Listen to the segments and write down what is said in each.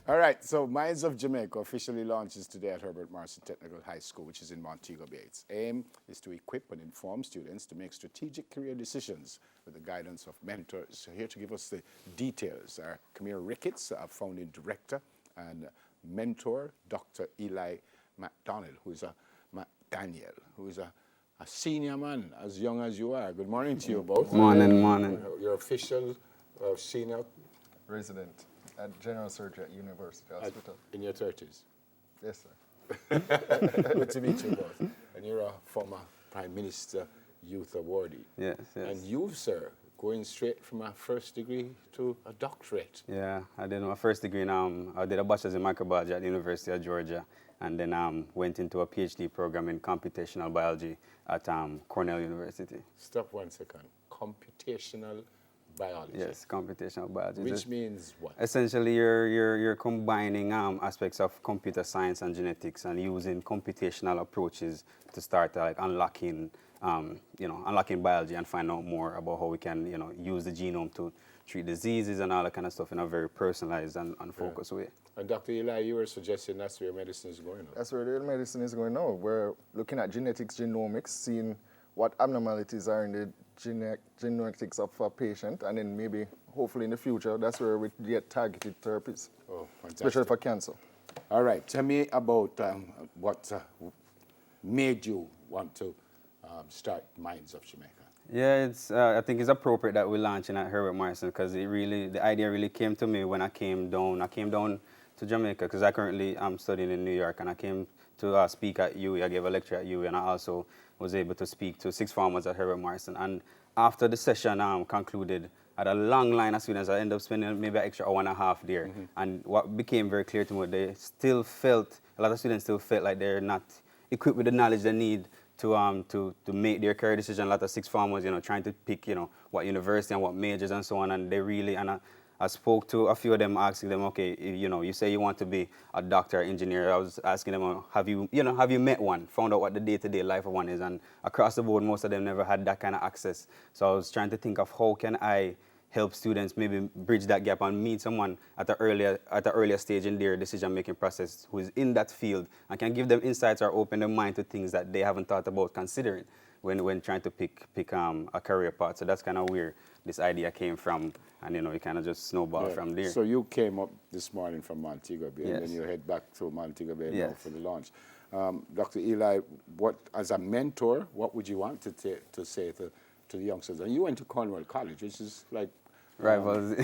All right, so Minds of Jamaica officially launches today at Herbert Marshall Technical High School, which is in Montego Bay. Its aim is to equip and inform students to make strategic career decisions with the guidance of mentors. So here to give us the details are Camille Ricketts, our founding director, and mentor, Dr. Eli McDonald, who is a senior man, as young as you are. Good morning to you both. Morning. Your official senior Resident at General Surgery at University Hospital. in your 30s. Yes, sir. Good to meet you both. And you're a former Prime Minister Youth Awardee. Yes. And you, sir, going straight from a first degree to a doctorate. Yeah, I did my first degree I did a bachelor's in microbiology at the University of Georgia, and then went into a PhD program in computational biology at Cornell University. Stop 1 second. Computational biology. Yes, computational biology. Which means what? Essentially, you're combining aspects of computer science and genetics and using computational approaches to start unlocking biology and find out more about how we can, use the genome to treat diseases and all that kind of stuff in a very personalized and focused way. And Dr. Eli, you were suggesting that's where medicine is going now. That's where the medicine is going now. We're looking at genetics, genomics, seeing what abnormalities are in the genetics of a patient, and then maybe, hopefully in the future, that's where we get targeted therapies, especially for cancer. All right, tell me about what made you want to start Minds of Jamaica. Yeah, I think it's appropriate that we're launching at Herbert Marshall because the idea really came to me when I came down to Jamaica because I currently am studying in New York, and I came to speak at UWI. I gave a lecture at UWI, and I also was able to speak to 6 farmers at Herbert Marshall. And after the session concluded, I had a long line of students. I ended up spending maybe an extra hour and a half there. Mm-hmm. And what became very clear to me, a lot of students still felt like they're not equipped with the knowledge they need to make their career decision. A lot of 6 farmers, trying to pick, what university and what majors and so on. And they really, I spoke to a few of them, asking them, okay, you say you want to be a doctor or engineer. I was asking them, have you met one, found out what the day-to-day life of one is? And across the board, most of them never had that kind of access. So I was trying to think of how can I help students maybe bridge that gap and meet someone at the earlier stage in their decision-making process who is in that field and can give them insights or open their mind to things that they haven't thought about considering when trying to pick a career path. So that's kind of where this idea came from, and it kind of just snowballed from there. So you came up this morning from Montego Bay, yes. And then you head back to Montego Bay yes. now for the launch. Dr. Eli, as a mentor, what would you want to say to the youngsters? And you went to Cornwall College, which is like rivals.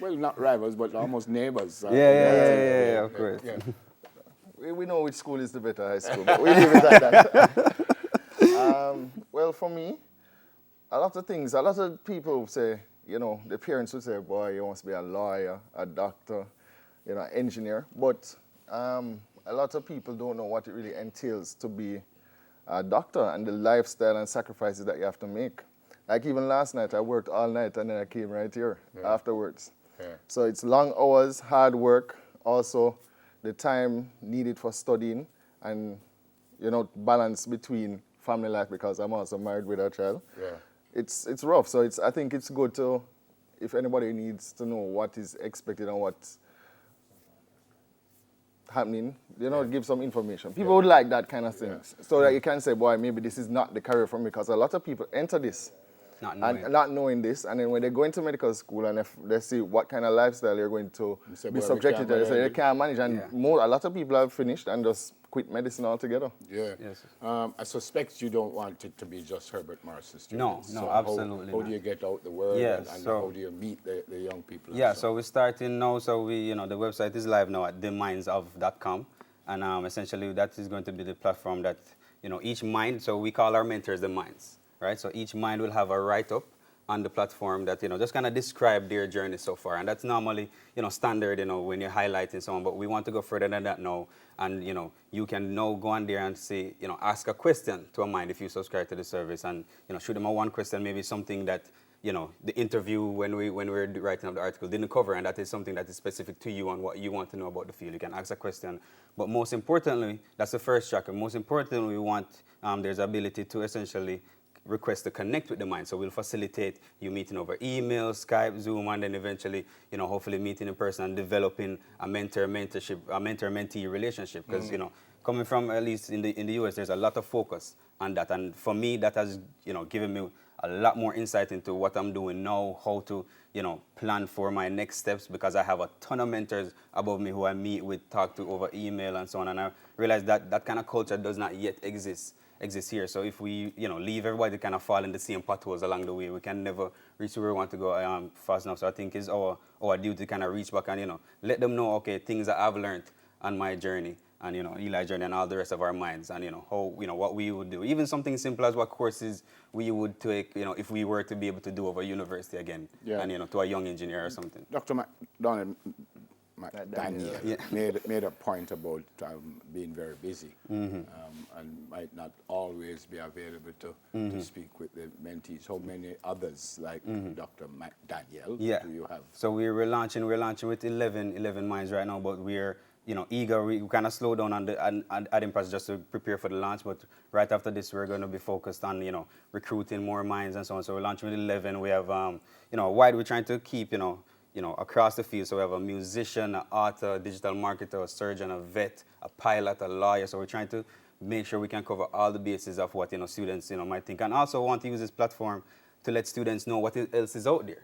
well, not rivals, but almost neighbors. Yeah, of course. Yeah. We know which school is the better high school, but we leave it at that. Well, for me, a lot of people say, the parents would say, boy, you must be a lawyer, a doctor, engineer. But a lot of people don't know what it really entails to be a doctor and the lifestyle and sacrifices that you have to make. Like even last night, I worked all night and then I came right here afterwards. Yeah. So it's long hours, hard work, also the time needed for studying and, balance between family life because I'm also married with a child. Yeah. It's rough, so I think it's good to, if anybody needs to know what is expected and what's happening, give some information. People would like that kind of thing, so that you can say, boy, maybe this is not the career for me, because a lot of people enter this not knowing this, and then when they go into medical school and if they see what kind of lifestyle you're going to be subjected to, they say they can't manage, and a lot of people have finished and just quit medicine altogether. Yeah. Yes. I suspect you don't want it to be just Herbert Marshall students. No, so absolutely how do you get out the word and how do you meet the young people? Yeah, so we're starting now. So the website is live now at theminds.com, and essentially that is going to be the platform that, each mind, so we call our mentors the minds, right? So each mind will have a write-up on the platform that, just kind of describe their journey so far. And that's normally, standard, when you're highlighting someone, but we want to go further than that now. And, you can now go on there and say, ask a question to a mind if you subscribe to the service and, shoot them a one question, maybe something that, the interview when we were writing up the article didn't cover, and that is something that is specific to you and what you want to know about the field. You can ask a question. But most importantly, that's the first track. And most importantly, we want there's ability to essentially request to connect with the mind. So we'll facilitate you meeting over email, Skype, Zoom, and then eventually, hopefully meeting in person and developing a mentor-mentee relationship. Because, coming from, at least in the US, there's a lot of focus on that. And for me, that has, given me a lot more insight into what I'm doing now, how to, plan for my next steps, because I have a ton of mentors above me who I meet with, talk to over email and so on. And I realize that that kind of culture does not yet exist here. So if we, leave everybody to kind of fall in the same potholes along the way, we can never reach where we want to go fast enough. So I think it's our duty to kind of reach back and, let them know, okay, things that I've learned on my journey, and Eli's journey and all the rest of our minds, and how what we would do, even something simple as what courses we would take, if we were to be able to do over university again, and to a young engineer or something. Dr. Daniel made a point about being very busy, and might not always be available to speak with the mentees. How many others like Dr. Daniel do you have? So we're launching with 11 minds right now, but we're eager. We kind of slow down on the adding process just to prepare for the launch. But right after this, we're going to be focused on recruiting more minds and so on. So we're launching with 11. We have wide. We're trying to keep across the field. So we have a musician, an author, a digital marketer, a surgeon, a vet, a pilot, a lawyer. So we're trying to make sure we can cover all the bases of what students might think, and also want to use this platform to let students know what else is out there.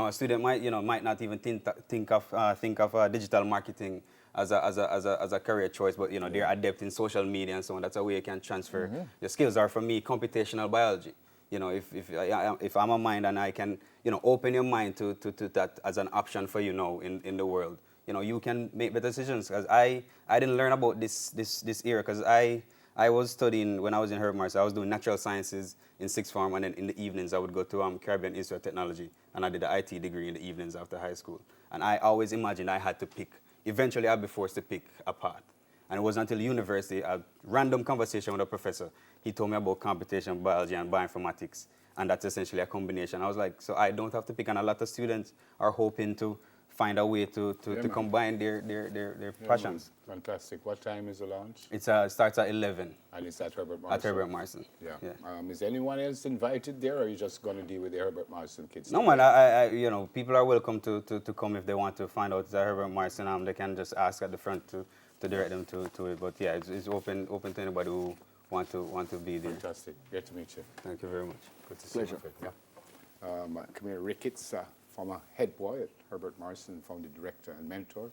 A student might not even think of digital marketing as a career choice, but they're adept in social media and so on. That's a way you can transfer your skills. Or for me, computational biology. If I'm a mind and I can open your mind to that as an option for you now in the world, you can make better decisions. Because I didn't learn about this era, because I was studying when I was in Herbert Marshall. I was doing natural sciences in sixth form, and then in the evenings I would go to Caribbean Institute of Technology, and I did an IT degree in the evenings after high school. And I always imagined I had to pick. Eventually, I'd be forced to pick a path. And it wasn't until university, a random conversation with a professor, he told me about computational biology and bioinformatics, and that's essentially a combination. I was like, so I don't have to pick, and a lot of students are hoping to find a way to combine their passions. Man. Fantastic. What time is the launch? It starts at 11. And it's at Herbert Marston? At Herbert Marston. Yeah. Is anyone else invited there, or are you just going to deal with the Herbert Marston kids? No, man. I people are welcome to come if they want to find out it's at Herbert Marston. They can just ask at the front to direct them to it. But yeah, it's open to anybody who want to be there. Fantastic. Great to meet you. Thank you very much. Good to see you. Camille Ricketts, former head boy at Herbert Marston, founding director and mentor,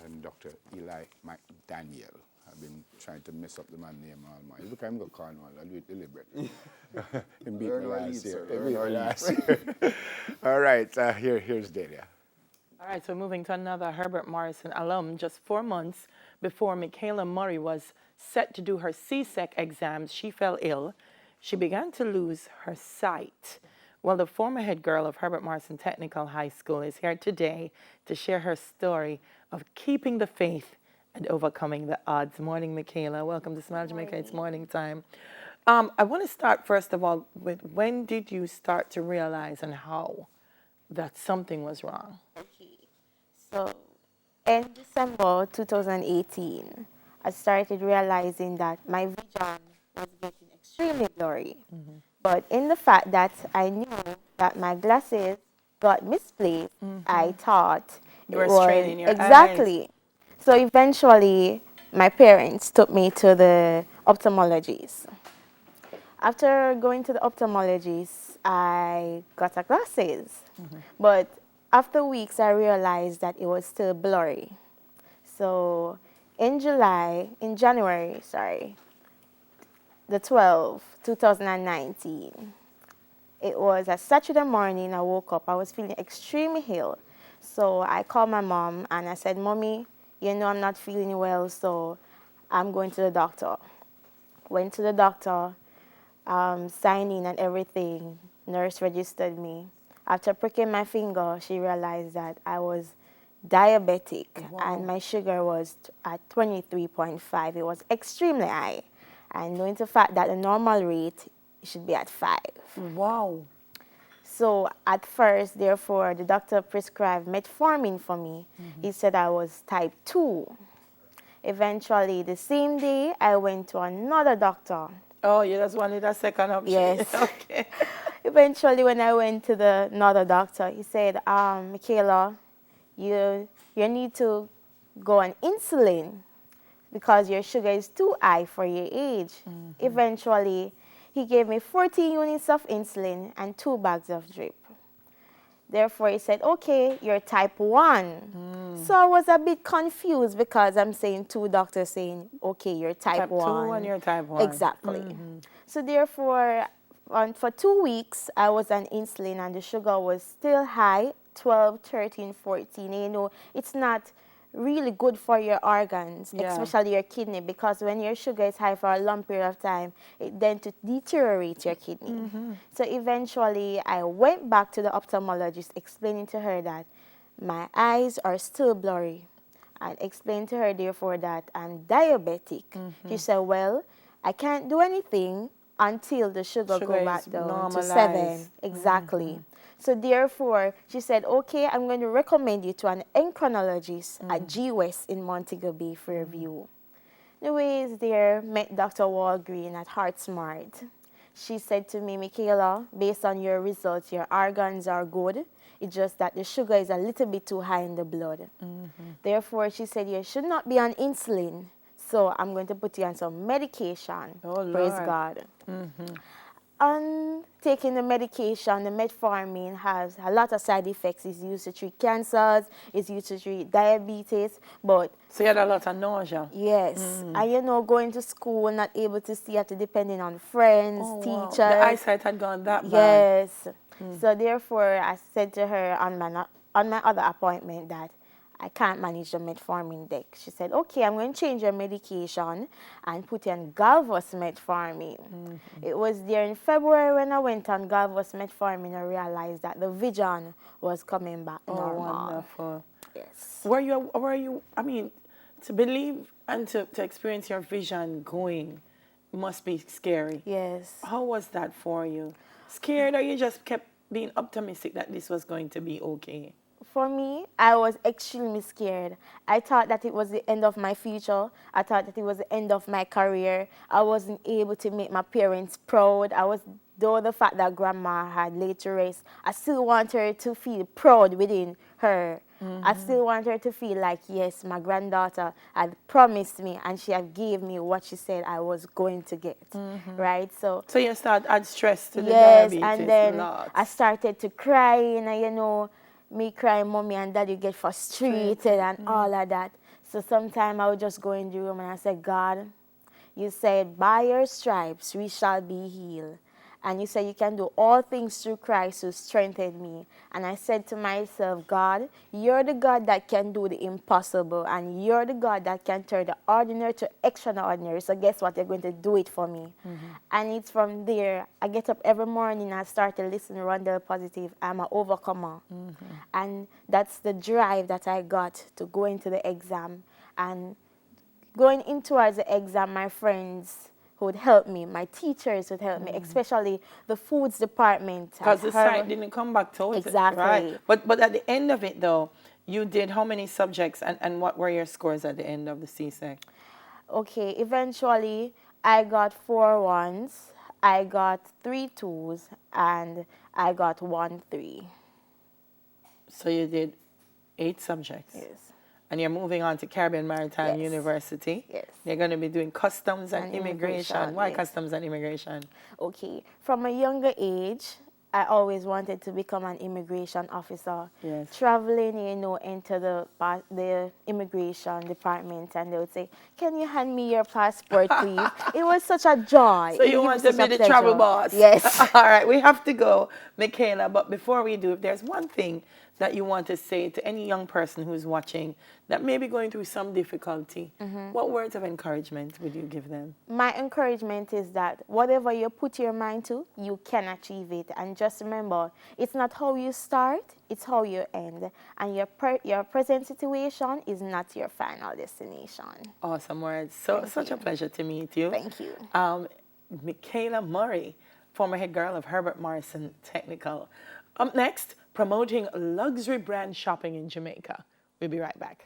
and Dr. Eli McDaniel. I've been trying to mess up the man's name all my life. Look, I'm going to call him. I'll do it deliberately. Him beat me last year. All right, here's Delia. All right, so moving to another Herbert Marston alum, just 4 months before Michaela Murray was set to do her CSEC exams, she fell ill. She began to lose her sight. Well, the former head girl of Herbert Marston Technical High School is here today to share her story of keeping the faith and overcoming the odds. Morning, Michaela. Welcome to Smile Jamaica. It's morning time. I want to start, first of all, with when did you start to realize and how that something was wrong? Okay. So, in December 2018, I started realizing that my vision was getting extremely blurry. But in the fact that I knew that my glasses got misplaced, I thought You were straining your exactly. eyes. So eventually, my parents took me to the ophthalmologist. After going to the ophthalmologist, I got a glasses. But after weeks, I realized that it was still blurry. So in January, the 12th, 2019, it was a Saturday morning. I woke up. I was feeling extremely ill. So I called my mom and I said, Mommy, I'm not feeling well, so I'm going to the doctor. Went to the doctor, signed in and everything. Nurse registered me. After pricking my finger, she realized that I was diabetic. Wow. And my sugar was at 23.5. It was extremely high. And knowing the fact that the normal rate should be at 5. Wow. So at first, therefore, the doctor prescribed metformin for me. He said I was type 2. Eventually, the same day, I went to another doctor. Oh, you just wanted a second option. Yes. Okay. Eventually, when I went to another doctor, he said, Michaela, you need to go on insulin because your sugar is too high for your age. Eventually, he gave me 40 units of insulin and 2 bags of drip. Therefore, he said, okay, you're type 1. So I was a bit confused because I'm saying 2 doctors saying, okay, you're type 1. Type 2 and you're type 1. Exactly. So therefore, for 2 weeks, I was on insulin and the sugar was still high, 12, 13, 14. You know, it's not really good for your organs, Yeah. especially your kidney, because when your sugar is high for a long period of time, it then to deteriorate your kidney. So eventually, I went back to the ophthalmologist, explaining to her that my eyes are still blurry, and explained to her, therefore, that I'm diabetic. She said, well, I can't do anything until the sugar go Sugar back is down to 7. normalized. Exactly. So therefore, she said, okay, I'm going to recommend you to an endocrinologist at G West in Montego Bay, Fairview. Anyways, there met Dr. Walgreen at Heart Smart. She said to me, Michaela, based on your results, your organs are good. It's just that the sugar is a little bit too high in the blood. Therefore, she said, you should not be on insulin. So I'm going to put you on some medication. Oh, Praise Lord. God. On taking the medication, the metformin has a lot of side effects. It's used to treat cancers, it's used to treat diabetes, but So you had a lot of nausea. yes, and you know, going to school, not able to see after depending on friends, Oh, wow. teachers. The eyesight had gone that bad. Yes. So therefore, I said to her on my other appointment that I can't manage the metformin deck. She said, okay, I'm going to change your medication and put you on Galvus metformin. It was there in February when I went on Galvus metformin, I realized that the vision was coming back Oh, normal. wonderful. Yes. Were you, I mean, to believe and to experience your vision going must be scary. Yes. How was that for you? Scared, or you just kept being optimistic that this was going to be okay? For me, I was extremely scared. I thought that it was the end of my future. I thought that it was the end of my career. I wasn't able to make my parents proud. Though the fact that grandma had laid to rest, I still want her to feel proud within her. I still want her to feel like, yes, my granddaughter had promised me and she had gave me what she said I was going to get, right? So you start add stress to the yes, diabetes. and then lots. I started to cry, and you know, me crying, mommy and daddy get frustrated and all of that. So sometimes I would just go in the room and I said, God, you said, by your stripes we shall be healed. And you said you can do all things through Christ who strengthened me. And I said to myself, God, you're the God that can do the impossible. And you're the God that can turn the ordinary to extraordinary. So guess what? You're going to do it for me. And it's from there, I get up every morning and I start to listen to Rondell Positive. I'm an overcomer. And that's the drive that I got to go into the exam. And going in towards the exam, my friends would help me, my teachers would help me, especially the foods department. Because the site didn't come back to it. Exactly. Right? But at the end of it, though, you did how many subjects and what were your scores at the end of the CSEC? Okay, eventually I got 4 1s, I got 3 2s, and I got 1 3. So you did 8 subjects. Yes. And you're moving on to Caribbean Maritime Yes. University. Yes. You're going to be doing customs and immigration. Why yes. customs and immigration? Okay, from a younger age, I always wanted to become an immigration officer. Yes. Traveling, you know, into the immigration department, and they would say, "Can you hand me your passport, please?" It was such a joy. So you It want was to be such a the travel pleasure. boss? Yes. All right, we have to go, Michaela. But before we do, if there's one thing that you want to say to any young person who's watching that may be going through some difficulty, what words of encouragement would you give them? My encouragement is that whatever you put your mind to, you can achieve it. And just remember, it's not how you start, it's how you end. And your present situation is not your final destination. Awesome words. So such a pleasure to meet you. Thank you. Michaela Murray, former head girl of Herbert Morrison Technical. Up next, promoting luxury brand shopping in Jamaica. We'll be right back.